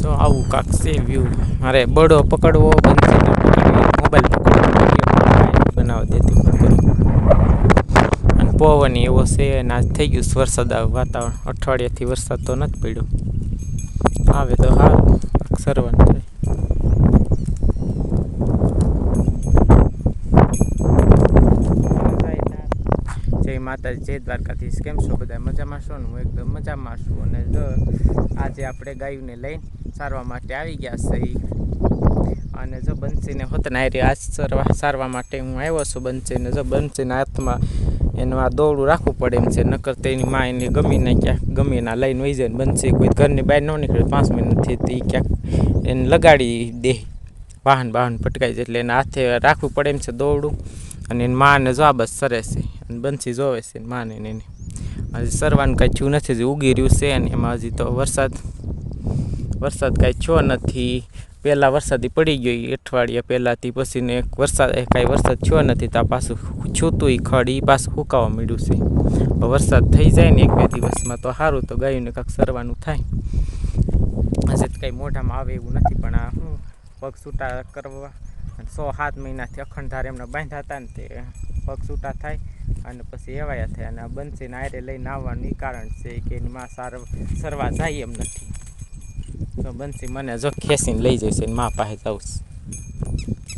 જો આવું કાંક છે વ્યૂ. મારે બળો પકડવો, બંસીને પકડવી, મોબાઈલ પકડવો, બનાવવા દેતી હું કરું. અને પવન એવો છે અને આજ થઈ ગયું વરસાદ વાતાવરણ. અઠવાડિયાથી વરસાદ તો નથી પડ્યો. આવે તો સારું સરવાનું થાય. જય માતાજી, જય દ્વારકાધીશ. કેમ છો બધા? મજામાં છો ને? હું એકદમ મજામાં છું. અને જો આજે આપણે ગાયોને લઈને સારવા માટે આવી ગયા છે. અને જો બંસીને હોતને આજ સારવા માટે હું આવ્યો છું. બંસીને જો બંસીના હાથમાં એનું આ દોરડું રાખવું પડે એમ છે. નકર તેની માં એને ગમીને ક્યાંક ગમીના લઈને વહી જાય. બંસી કોઈ ઘરની બહાર ન નીકળે 5 મિનિટથી તે ક્યાંક એને લગાડી દે. વાહન પટકાઈ જાય એટલે એના હાથે રાખવું પડે એમ છે દોરડું. અને એની માને જો આ બસ સરે છે. અને બંસી જોવે છે માને એને. હજી સરવાનું કાંઈ થયું નથી, હજી ઉગી રહ્યું છે. અને એમાં હજી તો વરસાદ કાંઈ થયો નથી. પહેલાં વરસાદી પડી ગયો અઠવાડિયા પહેલાંથી, પછીને કાંઈ વરસાદ થયો નથી. તો આ પાછું છૂતું એ ખડ એ પાછું સુકાવા મળ્યું છે. વરસાદ થઈ જાય ને 1-2 દિવસમાં તો સારું, તો ગાયોને કાંઈક સરવાનું થાય. હજી તો કાંઈ મોઢામાં આવે એવું નથી, પણ આ શું પગ છૂટા કરવા 6-7 મહિનાથી અખંડધાર એમને બાંધ્યા હતા ને, તે પગ છૂટા થાય અને પછી એવાયા થાય. અને બંસીને આરે લઈને આવવાનું એ કારણ છે કે એની માં સરવા જાય એમ નથી. તો બંસી મને જો ખેંચીને લઈ જશે, મા પાસે જાઉં.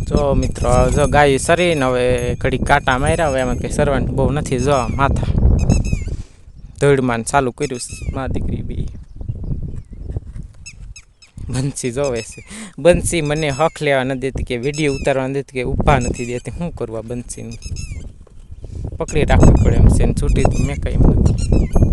જો મિત્રો, જો ગાય સરીને હવે ઘડી કાંટા માર્યા. હવે એમાં કંઈ સરવાનું બહુ નથી. જો માથા ધોળમાં ચાલુ કર્યું મા દીકરી બી. બંસી જોવે છે. બંસી મને હક લેવા નથી દેતી, કે વિડીયો ઉતારવા નથી દેતી, કે ઊભા નથી દેતી. શું કરવા બંસીને પકડી રાખવી પડે એમ છે. છૂટી તો મેં કંઈ નથી.